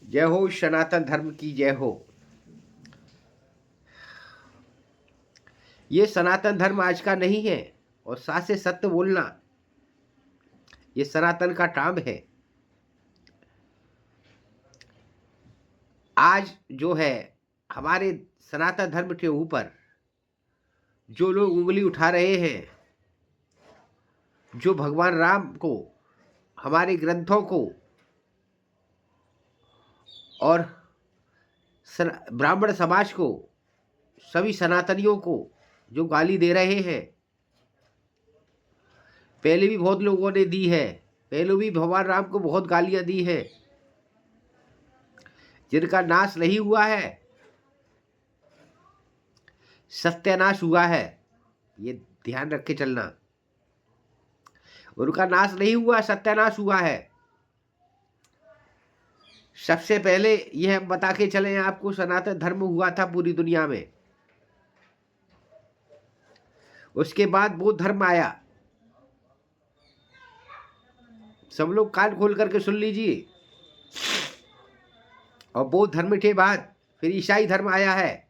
जय हो सनातन धर्म की जय हो। ये सनातन धर्म आज का नहीं है और साथ से सत्य बोलना ये सनातन का काम है। आज जो है हमारे सनातन धर्म के ऊपर जो लोग उंगली उठा रहे हैं, जो भगवान राम को, हमारे ग्रंथों को और ब्राह्मण समाज को, सभी सनातनियों को जो गाली दे रहे हैं, पहले भी बहुत लोगों ने दी है, पहले भी भगवान राम को बहुत गालियां दी है, जिनका नाश नहीं हुआ है, सत्यानाश हुआ है। ये ध्यान रख के चलना, उनका नाश नहीं हुआ, सत्यानाश हुआ है। सबसे पहले यह बता के चले आपको, सनातन धर्म हुआ था पूरी दुनिया में, उसके बाद बौद्ध धर्म आया। सब लोग कान खोल करके सुन लीजिए। और बौद्ध धर्म के बाद फिर ईसाई धर्म आया है,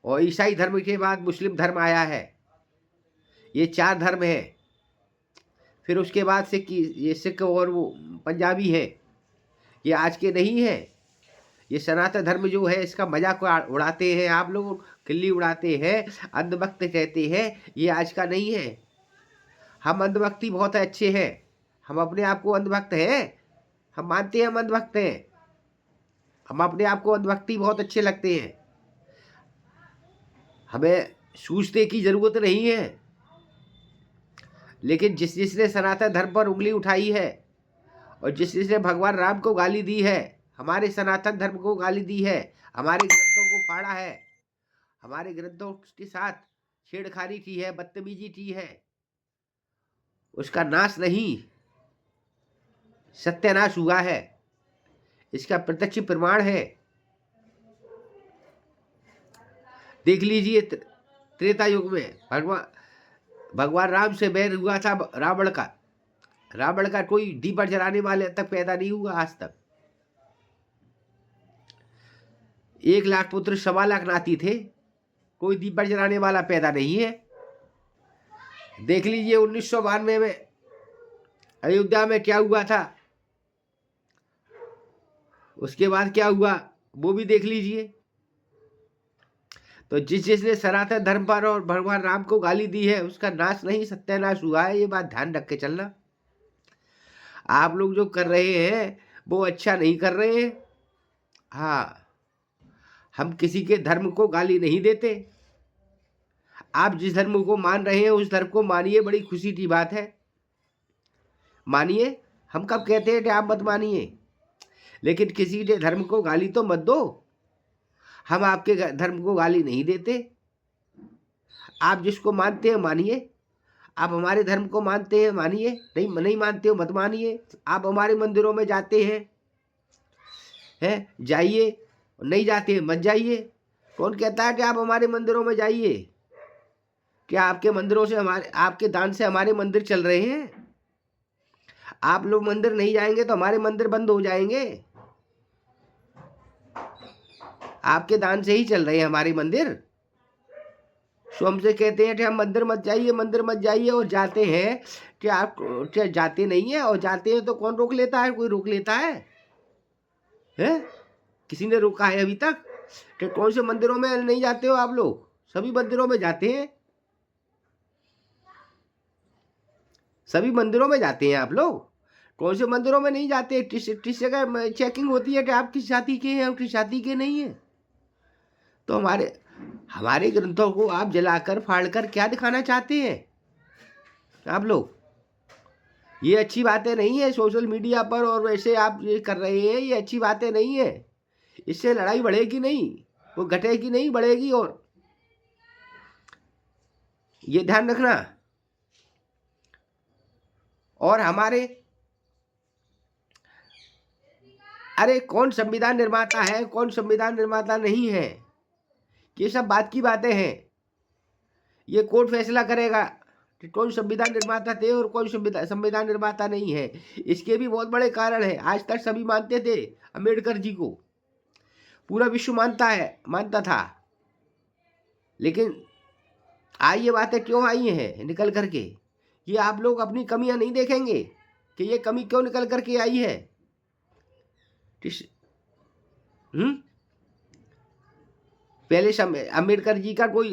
और ईसाई धर्म के बाद मुस्लिम धर्म आया है। ये 4 धर्म है। फिर उसके बाद ये सिख और वो पंजाबी है। ये आज के नहीं है। ये सनातन धर्म जो है इसका मजाक उड़ाते हैं आप लोग, खिल्ली उड़ाते हैं, अंधभक्त कहते हैं। ये आज का नहीं है। हम अंधभक्ति बहुत अच्छे हैं। हम अपने आप को अंधभक्त हैं, हम मानते हैं हम अंधभक्त हैं। हम अपने आप को अंधभक्ति बहुत अच्छे लगते हैं। हमें सूझते की जरूरत नहीं है। लेकिन जिसने सनातन धर्म पर उंगली उठाई है और जिसने भगवान राम को गाली दी है, हमारे सनातन धर्म को गाली दी है, हमारे ग्रंथों को फाड़ा है, हमारे ग्रंथों के साथ छेड़खानी की है, बदतमीजी की है, उसका नाश नहीं, सत्यानाश हुआ है। इसका प्रत्यक्ष प्रमाण है। देख लीजिए, त्रेता युग में भगवान राम से बैर हुआ था रावण का। रावण का कोई दीपक जलाने वाले तक पैदा नहीं हुआ आज तक। 1 लाख पुत्र 1.25 लाख नाती थे, कोई दीपक जलाने वाला पैदा नहीं है। देख लीजिए 1992 में अयोध्या में क्या हुआ था, उसके बाद क्या हुआ वो भी देख लीजिए। तो जिसने सनातन धर्म पर और भगवान राम को गाली दी है, उसका नाश नहीं, सत्यानाश हुआ है। ये बात ध्यान रख के चलना। आप लोग जो कर रहे हैं वो अच्छा नहीं कर रहे हैं। हाँ, हम किसी के धर्म को गाली नहीं देते। आप जिस धर्म को मान रहे हैं उस धर्म को मानिए, बड़ी खुशी की बात है, मानिए। हम कब कहते हैं कि आप मत मानिए, लेकिन किसी के धर्म को गाली तो मत दो। हम आपके धर्म को गाली नहीं देते। आप जिसको मानते हैं मानिए। आप हमारे धर्म को मानते हैं मानिए, नहीं मानते हो मत मानिए। आप हमारे मंदिरों में जाते हैं जाइए, नहीं जाते हैं मत जाइए। कौन कहता है कि आप हमारे मंदिरों में जाइए? क्या आपके मंदिरों से आपके दान से हमारे मंदिर चल रहे हैं? आप लोग मंदिर नहीं जाएंगे तो हमारे मंदिर बंद हो जाएंगे। आपके दान से ही चल रहे हैं हमारे मंदिर। सो हमसे कहते हैं कि हम मंदिर मत जाइए, मंदिर मत जाइए, और जाते हैं कि आप क्या जाते नहीं है? और जाते हैं तो कौन रोक लेता है? कोई रोक लेता है? किसी ने रोका है अभी तक कि कौन से मंदिरों में नहीं जाते हो आप लोग? सभी मंदिरों में जाते हैं, सभी मंदिरों में जाते हैं आप लोग। कौन से मंदिरों में नहीं जाते? किस जगह चेकिंग होती है कि आप किस जाति के हैं और किस जाति के नहीं है। तो हमारे ग्रंथों को आप जलाकर फाड़कर क्या दिखाना चाहते हैं आप लोग? ये अच्छी बातें नहीं है। सोशल मीडिया पर और वैसे आप ये कर रहे हैं, ये अच्छी बातें नहीं है। इससे लड़ाई बढ़ेगी नहीं, वो घटेगी नहीं, बढ़ेगी। और ये ध्यान रखना। और अरे कौन संविधान निर्माता है, कौन संविधान निर्माता नहीं है, ये सब बात की बातें हैं। ये कोर्ट फैसला करेगा। कि कौन संविधान निर्माता थे और कौन संविधान निर्माता नहीं है। इसके भी बहुत बड़े कारण है। आज तक सभी मानते थे अम्बेडकर जी को, पूरा विश्व मानता था, लेकिन आज ये बातें क्यों आई हैं निकल करके? ये आप लोग अपनी कमियां नहीं देखेंगे कि ये कमी क्यों निकल करके आई है। पहले अम्बेडकर जी का कोई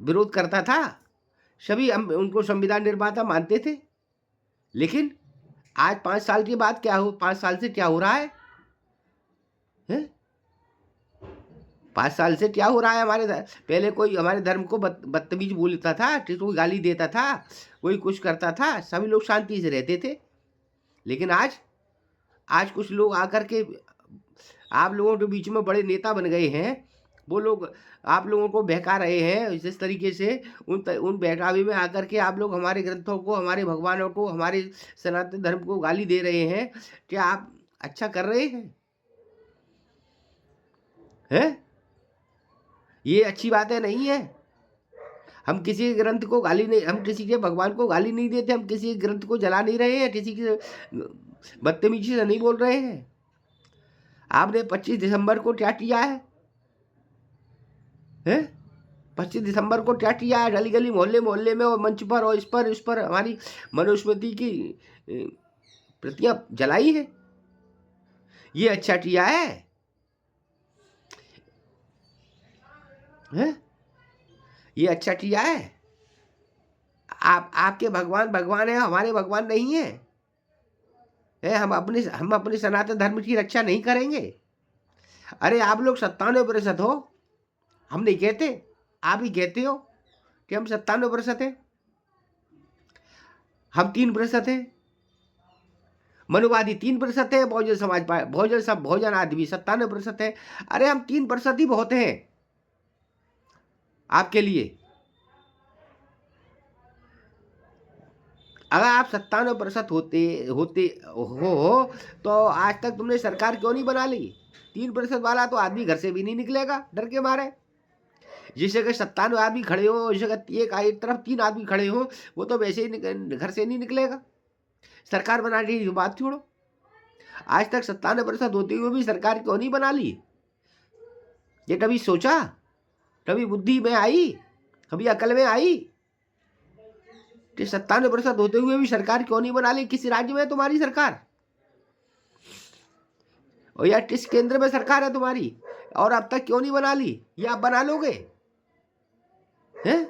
विरोध करता था? सभी उनको संविधान निर्माता मानते थे, लेकिन आज 5 साल के बाद 5 साल से क्या हो रहा है? 5 साल से क्या हो रहा है? पहले कोई हमारे धर्म को बदतमीज बोलता था, कोई गाली देता था, कोई कुछ करता था, सभी लोग शांति से रहते थे। लेकिन आज कुछ लोग आकर के आप लोगों के बीच में बड़े नेता बन गए हैं। वो लोग आप लोगों को बहका रहे हैं जिस तरीके से, उन बहकावे में आकर के आप लोग हमारे ग्रंथों को, हमारे भगवानों को, हमारे सनातन धर्म को गाली दे रहे हैं। क्या आप अच्छा कर रहे हैं? ये अच्छी बातें नहीं है। हम किसी ग्रंथ को गाली नहीं, हम किसी के भगवान को गाली नहीं देते, हम किसी ग्रंथ को जला नहीं रहे हैं, किसी के बदतमीजी से नहीं बोल रहे हैं। आपने 25 दिसंबर को क्या किया है? 25 दिसंबर को क्या किया है? गली गली, मोहल्ले मोहल्ले में और मंच पर और इस पर हमारी मनुस्मृति की प्रतियां जलाई है। ये अच्छा किया है? ये अच्छा किया है? आपके भगवान है, हमारे भगवान नहीं है। हम अपने सनातन धर्म की रक्षा नहीं करेंगे? अरे आप लोग 97% हो, हम नहीं कहते, आप ही कहते हो कि हम 97% है। हम 3% है, मनुवादी 3% है, बहुजन समाज बहुजन आदमी 97% है। अरे हम 3% ही बहुत हैं आपके लिए। अगर आप 97% होते हो तो आज तक तुमने सरकार क्यों नहीं बना ली? 3% वाला तो आदमी घर से भी नहीं निकलेगा डर के मारे। जिस जगह 97 आदमी खड़े हो, उस जगह एक तरफ 3 आदमी खड़े हो, वो तो वैसे ही घर से नहीं निकलेगा। सरकार बनाने की बात छोड़ो। आज तक 97% होते हुए भी सरकार क्यों नहीं बना ली? ये कभी सोचा? कभी बुद्धि में आई? कभी अकल में आई कि 97% होते हुए भी सरकार क्यों नहीं बना ली? किस राज्य में है तुम्हारी सरकार? और या किस केंद्र में सरकार है तुम्हारी? और अब तक क्यों नहीं बना ली? ये आप बना लोगे हैं?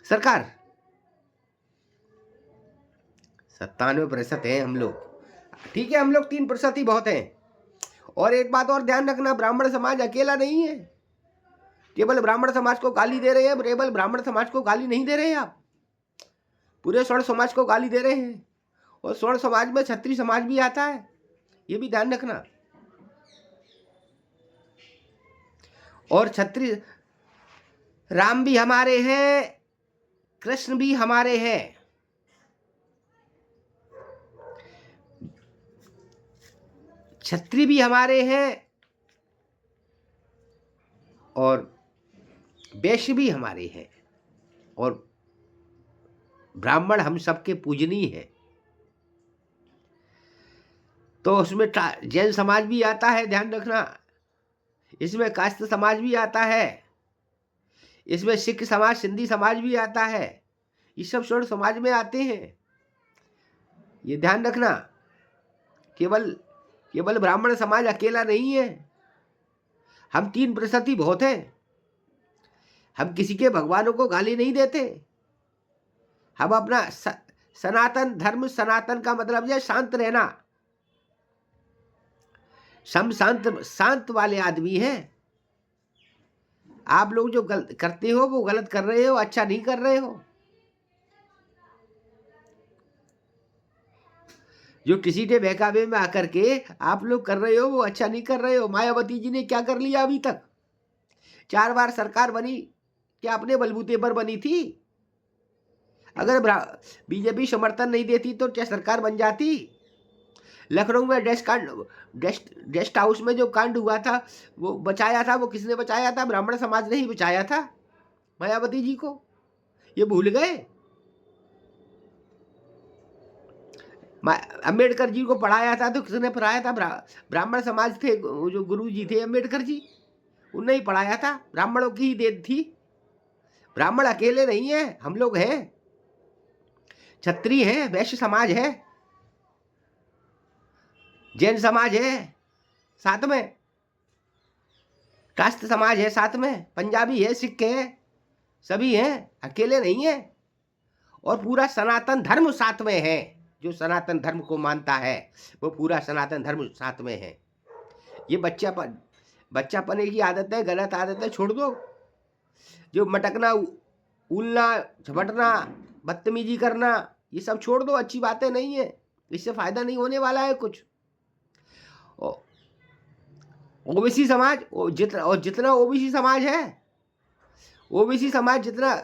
सरकार 97% है हम लोग, ठीक है, हम लोग 3% ही बहुत हैं। और एक बात और ध्यान रखना, ब्राह्मण समाज अकेला नहीं है। केवल ब्राह्मण समाज को गाली दे रहे हैं, केवल ब्राह्मण समाज को गाली नहीं दे रहे हैं आप, पूरे स्वर्ण समाज को गाली दे रहे हैं। और स्वर्ण समाज में क्षत्रिय समाज भी आता है, ये भी ध्यान रखना। और क्षत्रिय, राम भी हमारे हैं, कृष्ण भी हमारे हैं, क्षत्रिय भी हमारे हैं, और वैश्य भी हमारे हैं, और ब्राह्मण हम सबके पूजनीय है। तो उसमें जैन समाज भी आता है, ध्यान रखना। इसमें कास्त समाज भी आता है, इसमें सिख समाज, सिंधी समाज भी आता है। ये सब स्वर्ण समाज में आते हैं, ये ध्यान रखना। केवल ब्राह्मण समाज अकेला नहीं है। हम 3% ही बहुत हैं। हम किसी के भगवानों को गाली नहीं देते। हम अपना सनातन धर्म, सनातन का मतलब है शांत रहना। हम शांत वाले आदमी हैं। आप लोग जो करते हो वो गलत कर रहे हो, अच्छा नहीं कर रहे हो। जो किसी के बहकावे में आकर के आप लोग कर रहे हो वो अच्छा नहीं कर रहे हो। मायावती जी ने क्या कर लिया अभी तक? 4 बार सरकार बनी, क्या अपने बलबूते पर बनी थी? अगर बीजेपी समर्थन नहीं देती तो क्या सरकार बन जाती? लखनऊ में गेस्ट हाउस में जो कांड हुआ था, वो बचाया था, वो किसने बचाया था? ब्राह्मण समाज ने ही बचाया था मायावती जी को। ये भूल गए? अम्बेडकर जी को पढ़ाया था तो किसने पढ़ाया था? ब्राह्मण समाज थे, जो गुरु जी थे अम्बेडकर जी, उनने ही पढ़ाया था। ब्राह्मणों की ही देन थी। ब्राह्मण अकेले नहीं है, हम लोग हैं, क्षत्रिय है, वैश्य समाज है, जैन समाज है साथ में, कास्त समाज है साथ में, पंजाबी है, सिख है, सभी हैं, अकेले नहीं है। और पूरा सनातन धर्म साथ में है। जो सनातन धर्म को मानता है वो पूरा सनातन धर्म साथ में है। ये बच्चापने की आदत है, गलत आदत है, छोड़ दो। जो मटकना, उलना, झपटना, बदतमीजी करना, ये सब छोड़ दो, अच्छी बातें नहीं है, इससे फायदा नहीं होने वाला है कुछ। ओबीसी समाज जितना ओबीसी समाज है, ओबीसी समाज जितना,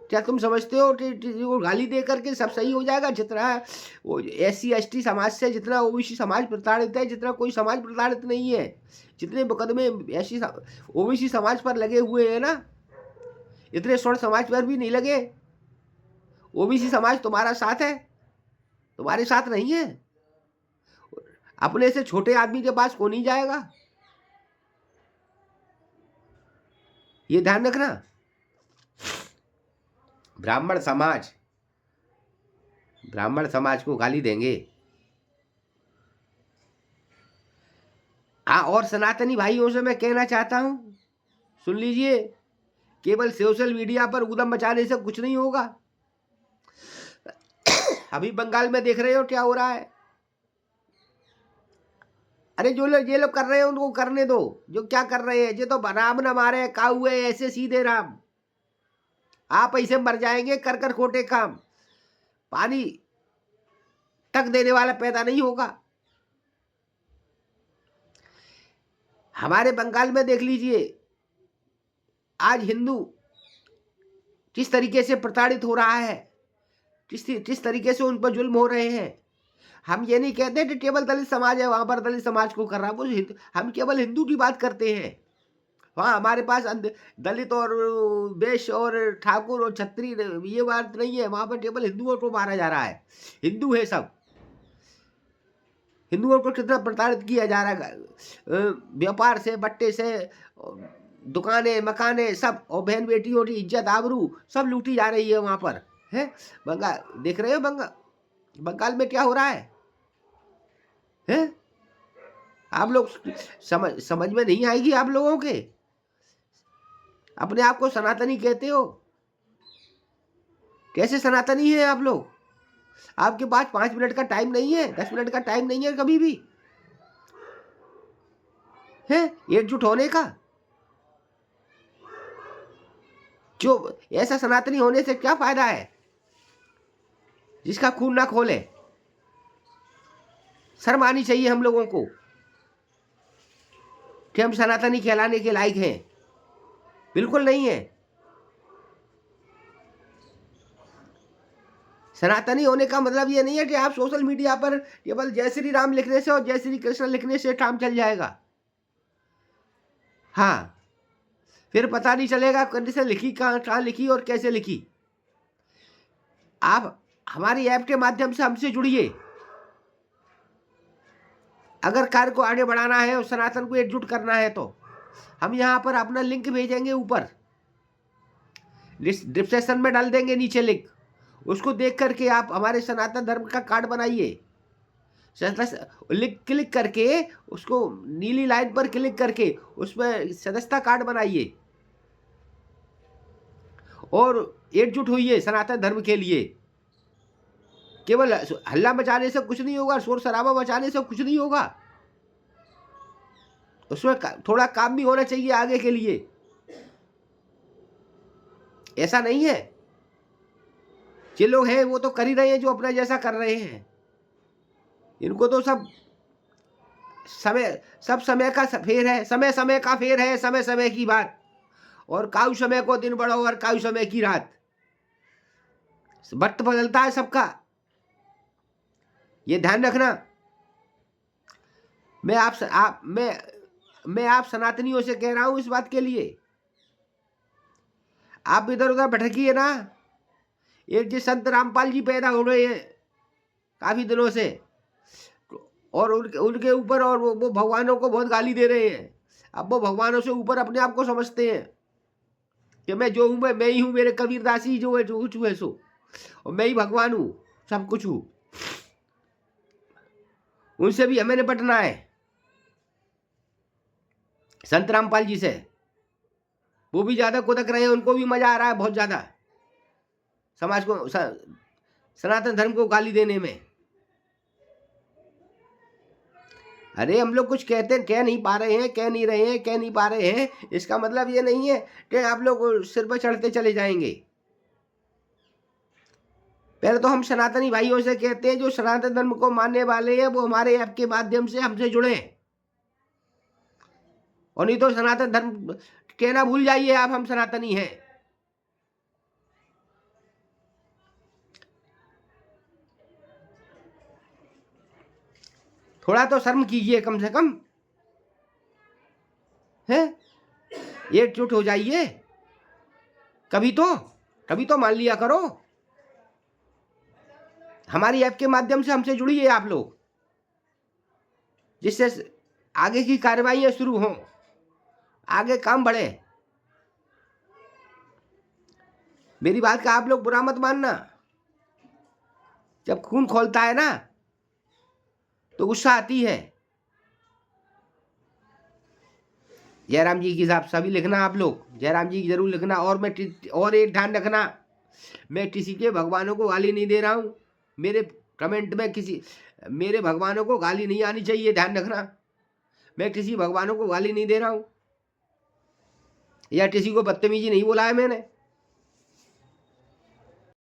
क्या तुम समझते हो वो गाली दे करके सब सही हो जाएगा? जितना वो SC ST समाज से जितना ओबीसी समाज प्रताड़ित है, जितना कोई समाज प्रताड़ित नहीं है। जितने मुकदमे ओबीसी समाज पर लगे हुए हैं ना, इतने स्वर्ण समाज पर भी नहीं लगे। ओबीसी समाज तुम्हारा साथ है, तुम्हारे साथ नहीं है। अपने से छोटे आदमी के पास कौन नहीं जाएगा, ये ध्यान रखना। ब्राह्मण समाज को गाली देंगे। हाँ, और सनातनी भाइयों से मैं कहना चाहता हूं, सुन लीजिए, केवल सोशल मीडिया पर उदम मचाने से कुछ नहीं होगा। अभी बंगाल में देख रहे हो क्या हो रहा है। अरे जो लोग ये लोग कर रहे हैं उनको करने दो, जो क्या कर रहे हैं। ये तो राम न मारे काऊ है, ऐसे सीधे राम। आप ऐसे मर जाएंगे कर कर खोटे काम, पानी तक देने वाला पैदा नहीं होगा। हमारे बंगाल में देख लीजिए, आज हिंदू किस तरीके से प्रताड़ित हो रहा है, किस तरीके से उन पर जुल्म हो रहे हैं। हम ये नहीं कहते कि केवल दलित समाज है वहां पर दलित समाज को कर रहा है, हम केवल हिंदू की बात करते हैं। हाँ, हमारे पास दलित और वैश्य और ठाकुर और क्षत्रिय ये बात नहीं है। वहां पर केवल हिंदुओं को मारा जा रहा है। हिंदू है सब, हिंदुओं को कितना प्रताड़ित किया जा रहा है, व्यापार से, बट्टे से, दुकानें मकाने सब, और बहन बेटियों की इज्जत आबरू सब लूटी जा रही है वहां पर है। बंगाल देख रहे हो, बंगाल में क्या हो रहा है? आप लोग समझ में नहीं आएगी आप लोगों के। अपने आप को सनातनी कहते हो, कैसे सनातनी है आप लोग? आपके पास 5 मिनट का टाइम नहीं है, 10 मिनट का टाइम नहीं है कभी भी है एकजुट होने का। जो ऐसा सनातनी होने से क्या फायदा है जिसका खून ना खोले? शर्म आनी चाहिए हम लोगों को कि हम सनातनी कहलाने के लायक हैं। बिल्कुल नहीं है। सनातनी होने का मतलब ये नहीं है कि आप सोशल मीडिया पर केवल जय श्री राम लिखने से और जय श्री कृष्ण लिखने से काम चल जाएगा। हाँ, फिर पता नहीं चलेगा कंडीशन लिखी कहाँ लिखी और कैसे लिखी। आप हमारी ऐप के माध्यम से हमसे जुड़िए। अगर कार्य को आगे बढ़ाना है और सनातन को एकजुट करना है तो हम यहाँ पर अपना लिंक भेजेंगे, ऊपर डिस्क्रिप्शन में डाल देंगे नीचे लिंक। उसको देख करके आप हमारे सनातन धर्म का कार्ड बनाइए। क्लिक करके उसको नीली लाइन पर क्लिक करके उसमें सदस्यता कार्ड बनाइए और एकजुट होइए सनातन धर्म के लिए। केवल हल्ला मचाने से कुछ नहीं होगा, शोर शराबा मचाने से कुछ नहीं होगा। उसमें थोड़ा काम भी होना चाहिए आगे के लिए। ऐसा नहीं है, ये लोग हैं वो तो कर ही रहे हैं जो अपना जैसा कर रहे हैं। इनको तो सब समय का फेर है, समय का फेर है, समय की बात। और काऊ समय को दिन बढ़ो और काऊ समय की रात। वक्त बदलता है सबका, ये ध्यान रखना। मैं आप सनातनियों से कह रहा हूं इस बात के लिए। आप इधर उधर भटकिए ना। एक जी संत रामपाल जी पैदा हो रहे हैं काफी दिनों से, और उनके ऊपर और वो भगवानों को बहुत गाली दे रहे हैं। अब वो भगवानों से ऊपर अपने आप को समझते हैं कि मैं जो हूं मैं ही हूं, मेरे कबीरदास ही जो है, जो कुछ है सो, और मैं ही भगवान हूं, सब कुछ हूं। उनसे भी हमें निपटना है, संत रामपाल जी से। वो भी ज्यादा कुदक रहे हैं, उनको भी मजा आ रहा है बहुत ज्यादा समाज को, सनातन धर्म को गाली देने में। अरे हम लोग कुछ कह नहीं पा रहे हैं, कह नहीं पा रहे हैं, इसका मतलब ये नहीं है कि आप लोग सिर पर चढ़ते चले जाएंगे। पहले तो हम सनातनी भाइयों से कहते हैं, जो सनातन धर्म को मानने वाले हैं वो हमारे ऐप के माध्यम से हमसे जुड़े, और नहीं तो सनातन धर्म कहना भूल जाइए आप, हम सनातनी हैं। थोड़ा तो शर्म कीजिए कम से कम, है एकजुट हो जाइए, कभी तो मान लिया करो। हमारी ऐप के माध्यम से हमसे जुड़िए आप लोग, जिससे आगे की कार्रवाइयां शुरू हों, आगे काम बढ़े। मेरी बात का आप लोग बुरा मत मानना। जब खून खौलता है ना तो गुस्सा आती है। जयराम जी की साहब सभी लिखना आप लोग, जयराम जी की जरूर लिखना। और एक ध्यान रखना, मैं किसी के भगवानों को गाली नहीं दे रहा हूं। मेरे कमेंट में मेरे भगवानों को गाली नहीं आनी चाहिए, ध्यान रखना। मैं किसी भगवानों को गाली नहीं दे रहा हूं, या किसी को बदतमीजी नहीं बोला है मैंने।